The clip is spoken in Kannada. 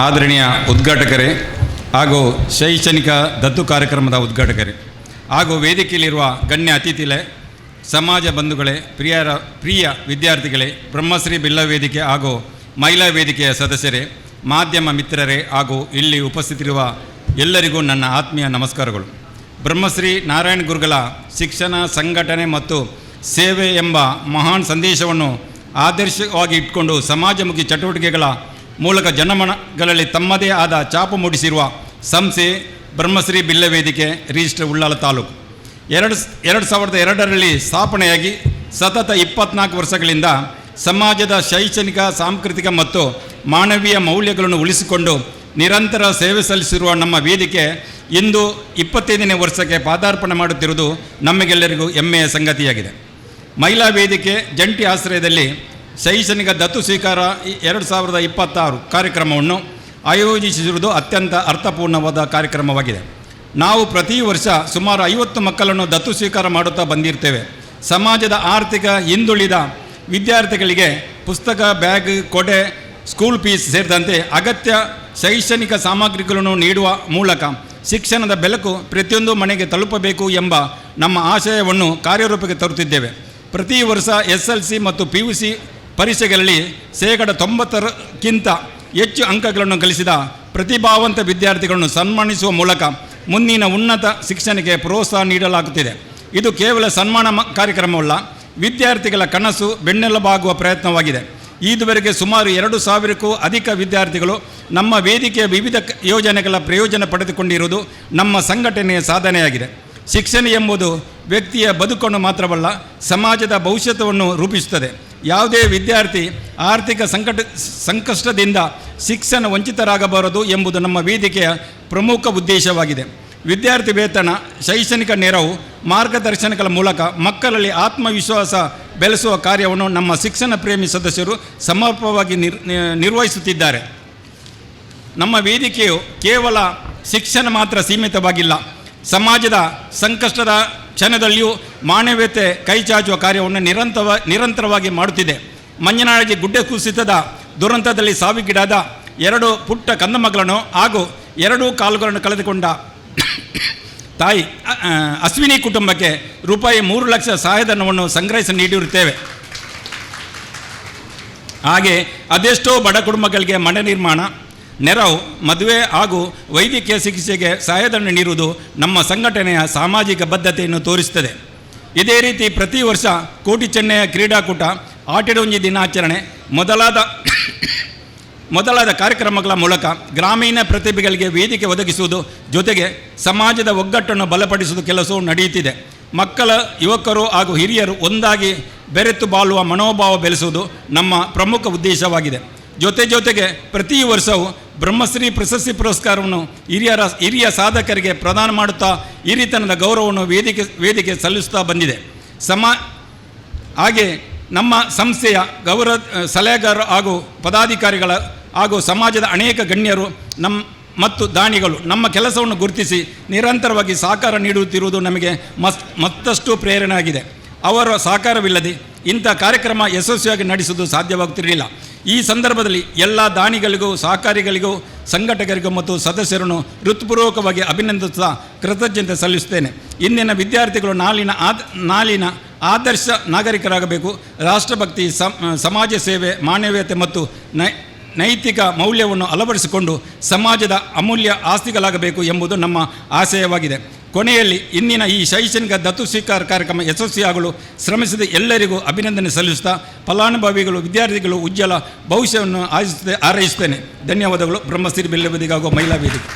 ಆದರಣೀಯ ಉದ್ಘಾಟಕರೇ ಹಾಗೂ ಶೈಕ್ಷಣಿಕ ದತ್ತು ಕಾರ್ಯಕ್ರಮದ ಉದ್ಘಾಟಕರೇ ಹಾಗೂ ವೇದಿಕೆಯಲ್ಲಿರುವ ಗಣ್ಯ ಅತಿಥಿಗಳೇ, ಸಮಾಜ ಬಂಧುಗಳೇ, ಪ್ರಿಯ ವಿದ್ಯಾರ್ಥಿಗಳೇ, ಬ್ರಹ್ಮಶ್ರೀ ಬಿಲ್ಲ ವೇದಿಕೆ ಹಾಗೂ ಮಹಿಳಾ ವೇದಿಕೆಯ ಸದಸ್ಯರೇ, ಮಾಧ್ಯಮ ಮಿತ್ರರೇ ಹಾಗೂ ಇಲ್ಲಿ ಉಪಸ್ಥಿತಿರುವ ಎಲ್ಲರಿಗೂ ನನ್ನ ಆತ್ಮೀಯ ನಮಸ್ಕಾರಗಳು. ಬ್ರಹ್ಮಶ್ರೀ ನಾರಾಯಣ ಗುರುಗಳ ಶಿಕ್ಷಣ, ಸಂಘಟನೆ ಮತ್ತು ಸೇವೆ ಎಂಬ ಮಹಾನ್ ಸಂದೇಶವನ್ನು ಆದರ್ಶವಾಗಿ ಇಟ್ಕೊಂಡು ಸಮಾಜಮುಖಿ ಚಟುವಟಿಕೆಗಳ ಮೂಲಕ ಜನಮನಗಳಲ್ಲಿ ತಮ್ಮದೇ ಆದ ಛಾಪು ಮೂಡಿಸಿರುವ ಸಂಸ್ಥೆ ಬ್ರಹ್ಮಶ್ರೀ ಬಿಲ್ಲ ವೇದಿಕೆ ರಿಜಿಸ್ಟರ್ ಉಳ್ಳಾಲ ತಾಲೂಕು. 2002ರಲ್ಲಿ ಸ್ಥಾಪನೆಯಾಗಿ ಸತತ 24 ವರ್ಷಗಳಿಂದ ಸಮಾಜದ ಶೈಕ್ಷಣಿಕ, ಸಾಂಸ್ಕೃತಿಕ ಮತ್ತು ಮಾನವೀಯ ಮೌಲ್ಯಗಳನ್ನು ಉಳಿಸಿಕೊಂಡು ನಿರಂತರ ಸೇವೆ ಸಲ್ಲಿಸಿರುವ ನಮ್ಮ ವೇದಿಕೆ ಇಂದು 25ನೇ ವರ್ಷಕ್ಕೆ ಪಾದಾರ್ಪಣೆ ಮಾಡುತ್ತಿರುವುದು ನಮಗೆಲ್ಲರಿಗೂ ಹೆಮ್ಮೆಯ ಸಂಗತಿಯಾಗಿದೆ. ಮಹಿಳಾ ವೇದಿಕೆ ಜಂಟಿ ಆಶ್ರಯದಲ್ಲಿ ಶೈಕ್ಷಣಿಕ ದತ್ತು ಸ್ವೀಕಾರ 2026 ಕಾರ್ಯಕ್ರಮವನ್ನು ಆಯೋಜಿಸಿರುವುದು ಅತ್ಯಂತ ಅರ್ಥಪೂರ್ಣವಾದ ಕಾರ್ಯಕ್ರಮವಾಗಿದೆ. ನಾವು ಪ್ರತಿ ವರ್ಷ ಸುಮಾರು 50 ಮಕ್ಕಳನ್ನು ದತ್ತು ಸ್ವೀಕಾರ ಮಾಡುತ್ತಾ ಬಂದಿರ್ತೇವೆ. ಸಮಾಜದ ಆರ್ಥಿಕ ಹಿಂದುಳಿದ ವಿದ್ಯಾರ್ಥಿಗಳಿಗೆ ಪುಸ್ತಕ, ಬ್ಯಾಗ್, ಕೊಡೆ, ಸ್ಕೂಲ್ ಫೀಸ್ ಸೇರಿದಂತೆ ಅಗತ್ಯ ಶೈಕ್ಷಣಿಕ ಸಾಮಗ್ರಿಗಳನ್ನು ನೀಡುವ ಮೂಲಕ ಶಿಕ್ಷಣದ ಬೆಳಕು ಪ್ರತಿಯೊಂದು ಮನೆಗೆ ತಲುಪಬೇಕು ಎಂಬ ನಮ್ಮ ಆಶಯವನ್ನು ಕಾರ್ಯರೂಪಕ್ಕೆ ತರುತ್ತಿದ್ದೇವೆ. ಪ್ರತಿ ವರ್ಷ SLC ಮತ್ತು PUC ಪರೀಕ್ಷೆಗಳಲ್ಲಿ 90%ಕ್ಕಿಂತ ಹೆಚ್ಚು ಅಂಕಗಳನ್ನು ಗಳಿಸಿದ ಪ್ರತಿಭಾವಂತ ವಿದ್ಯಾರ್ಥಿಗಳನ್ನು ಸನ್ಮಾನಿಸುವ ಮೂಲಕ ಮುಂದಿನ ಉನ್ನತ ಶಿಕ್ಷಣಕ್ಕೆ ಪ್ರೋತ್ಸಾಹ ನೀಡಲಾಗುತ್ತಿದೆ. ಇದು ಕೇವಲ ಸನ್ಮಾನ ಕಾರ್ಯಕ್ರಮವಲ್ಲ, ವಿದ್ಯಾರ್ಥಿಗಳ ಕನಸು ಬೆನ್ನೆಲುಬಾಗುವ ಪ್ರಯತ್ನವಾಗಿದೆ. ಇದುವರೆಗೆ ಸುಮಾರು 2,000ಕ್ಕೂ ಅಧಿಕ ವಿದ್ಯಾರ್ಥಿಗಳು ನಮ್ಮ ವೇದಿಕೆಯ ವಿವಿಧ ಯೋಜನೆಗಳ ಪ್ರಯೋಜನ ಪಡೆದುಕೊಂಡಿರುವುದು ನಮ್ಮ ಸಂಘಟನೆಯ ಸಾಧನೆಯಾಗಿದೆ. ಶಿಕ್ಷಣ ಎಂಬುದು ವ್ಯಕ್ತಿಯ ಬದುಕನ್ನು ಮಾತ್ರವಲ್ಲ, ಸಮಾಜದ ಭವಿಷ್ಯವನ್ನು ರೂಪಿಸುತ್ತದೆ. ಯಾವುದೇ ವಿದ್ಯಾರ್ಥಿ ಆರ್ಥಿಕ ಸಂಕಷ್ಟದಿಂದ ಶಿಕ್ಷಣ ವಂಚಿತರಾಗಬಾರದು ಎಂಬುದು ನಮ್ಮ ವೇದಿಕೆಯ ಪ್ರಮುಖ ಉದ್ದೇಶವಾಗಿದೆ. ವಿದ್ಯಾರ್ಥಿ ವೇತನ, ಶೈಕ್ಷಣಿಕ ನೆರವು, ಮಾರ್ಗದರ್ಶನಗಳ ಮೂಲಕ ಮಕ್ಕಳಲ್ಲಿ ಆತ್ಮವಿಶ್ವಾಸ ಬೆಳೆಸುವ ಕಾರ್ಯವನ್ನು ನಮ್ಮ ಶಿಕ್ಷಣ ಪ್ರೇಮಿ ಸದಸ್ಯರು ಸಮರ್ಪಕವಾಗಿ ನಿರ್ವಹಿಸುತ್ತಿದ್ದಾರೆ. ನಮ್ಮ ವೇದಿಕೆಯು ಕೇವಲ ಶಿಕ್ಷಣ ಮಾತ್ರ ಸೀಮಿತವಾಗಿಲ್ಲ, ಸಮಾಜದ ಸಂಕಷ್ಟದ ಕ್ಷಣದಲ್ಲಿಯೂ ಮಾನವೀಯತೆ ಕೈಚಾಚುವ ಕಾರ್ಯವನ್ನು ನಿರಂತರವಾಗಿ ಮಾಡುತ್ತಿದೆ. ಮಂಜನಾಳಜಿ ಗುಡ್ಡೆ ಕುಸಿತದ ದುರಂತದಲ್ಲಿ ಸಾವಿಗೀಡಾದ 2 ಪುಟ್ಟ ಕಂದಮಗಳನ್ನು ಹಾಗೂ 2 ಕಾಲುಗಳನ್ನು ಕಳೆದುಕೊಂಡ ತಾಯಿ ಅಶ್ವಿನಿ ಕುಟುಂಬಕ್ಕೆ ರೂಪಾಯಿ 3 ಲಕ್ಷ ಸಹಾಯಧನವನ್ನು ಸಂಗ್ರಹಿಸಿ ನೀಡಿರುತ್ತೇವೆ. ಹಾಗೆ ಅದೆಷ್ಟೋ ಬಡ ಕುಟುಂಬಗಳಿಗೆ ಮನೆ ನಿರ್ಮಾಣ, ನೆರವು, ಮದುವೆ ಹಾಗೂ ವೈದ್ಯಕೀಯ ಚಿಕಿತ್ಸೆಗೆ ಸಹಾಯಧನ ನೀಡುವುದು ನಮ್ಮ ಸಂಘಟನೆಯ ಸಾಮಾಜಿಕ ಬದ್ಧತೆಯನ್ನು ತೋರಿಸುತ್ತದೆ. ಇದೇ ರೀತಿ ಪ್ರತಿ ವರ್ಷ ಕೋಟಿ ಚೆನ್ನೈಯ ಕ್ರೀಡಾಕೂಟ, ಆಟಿಡೊಂಜಿ ದಿನಾಚರಣೆ ಮೊದಲಾದ ಕಾರ್ಯಕ್ರಮಗಳ ಮೂಲಕ ಗ್ರಾಮೀಣ ಪ್ರತಿಭೆಗಳಿಗೆ ವೇದಿಕೆ ಒದಗಿಸುವುದು ಜೊತೆಗೆ ಸಮಾಜದ ಒಗ್ಗಟ್ಟನ್ನು ಬಲಪಡಿಸುವ ಕೆಲಸವು ನಡೆಯುತ್ತಿದೆ. ಮಕ್ಕಳ, ಯುವಕರು ಹಾಗೂ ಹಿರಿಯರು ಒಂದಾಗಿ ಬೆರೆತು ಬಾಳುವ ಮನೋಭಾವ ಬೆಳೆಸುವುದು ನಮ್ಮ ಪ್ರಮುಖ ಉದ್ದೇಶವಾಗಿದೆ. ಜೊತೆಗೆ ಪ್ರತಿ ವರ್ಷವೂ ಬ್ರಹ್ಮಶ್ರೀ ಪ್ರಶಸ್ತಿ ಪುರಸ್ಕಾರವನ್ನು ಹಿರಿಯ ಸಾಧಕರಿಗೆ ಪ್ರದಾನ ಮಾಡುತ್ತಾ ಹಿರಿತನದ ಗೌರವವನ್ನು ವೇದಿಕೆ ಸಲ್ಲಿಸುತ್ತಾ ಬಂದಿದೆ. ಹಾಗೆ ನಮ್ಮ ಸಂಸ್ಥೆಯ ಗೌರವ ಸಲಹೆಗಾರರು ಹಾಗೂ ಪದಾಧಿಕಾರಿಗಳ ಹಾಗೂ ಸಮಾಜದ ಅನೇಕ ಗಣ್ಯರು ಮತ್ತು ದಾನಿಗಳು ನಮ್ಮ ಕೆಲಸವನ್ನು ಗುರುತಿಸಿ ನಿರಂತರವಾಗಿ ಸಹಕಾರ ನೀಡುತ್ತಿರುವುದು ನಮಗೆ ಮತ್ತಷ್ಟು ಪ್ರೇರಣೆ ಆಗಿದೆ. ಅವರ ಸಹಕಾರವಿಲ್ಲದೆ ಇಂಥ ಕಾರ್ಯಕ್ರಮ ಯಶಸ್ವಿಯಾಗಿ ನಡೆಸುವುದು ಸಾಧ್ಯವಾಗುತ್ತಿರಲಿಲ್ಲ. ಈ ಸಂದರ್ಭದಲ್ಲಿ ಎಲ್ಲ ದಾನಿಗಳಿಗೂ, ಸಹಕಾರಿಗಳಿಗೂ, ಸಂಘಟಕರಿಗೂ ಮತ್ತು ಸದಸ್ಯರನ್ನು ಹೃತ್ಪೂರ್ವಕವಾಗಿ ಅಭಿನಂದಿಸುತ್ತಾ ಕೃತಜ್ಞತೆ ಸಲ್ಲಿಸುತ್ತೇನೆ. ಇಂದಿನ ವಿದ್ಯಾರ್ಥಿಗಳು ನಾಳಿನ ಆದರ್ಶ ನಾಗರಿಕರಾಗಬೇಕು. ರಾಷ್ಟ್ರಭಕ್ತಿ, ಸಮಾಜ ಸೇವೆ, ಮಾನವೀಯತೆ ಮತ್ತು ನೈತಿಕ ಮೌಲ್ಯವನ್ನು ಅಳವಡಿಸಿಕೊಂಡು ಸಮಾಜದ ಅಮೂಲ್ಯ ಆಸ್ತಿಗಳಾಗಬೇಕು ಎಂಬುದು ನಮ್ಮ ಆಶಯವಾಗಿದೆ. ಕೊನೆಯಲ್ಲಿ ಇಂದಿನ ಈ ಶೈಕ್ಷಣಿಕ ದತ್ತು ಸ್ವೀಕಾರ ಕಾರ್ಯಕ್ರಮ ಯಶಸ್ವಿಯಾಗಲು ಶ್ರಮಿಸಿದ ಎಲ್ಲರಿಗೂ ಅಭಿನಂದನೆ ಸಲ್ಲಿಸುತ್ತಾ ಫಲಾನುಭವಿಗಳು, ವಿದ್ಯಾರ್ಥಿಗಳು ಉಜ್ವಲ ಭವಿಷ್ಯವನ್ನು ಹಾರೈಸುತ್ತೇನೆ. ಧನ್ಯವಾದಗಳು. ಬ್ರಹ್ಮಶ್ರೀ ಬಿಲ್ಲ ವೇದಿಕೆ ಹಾಗೂ ಮಹಿಳಾ ವೇದಿಕೆ.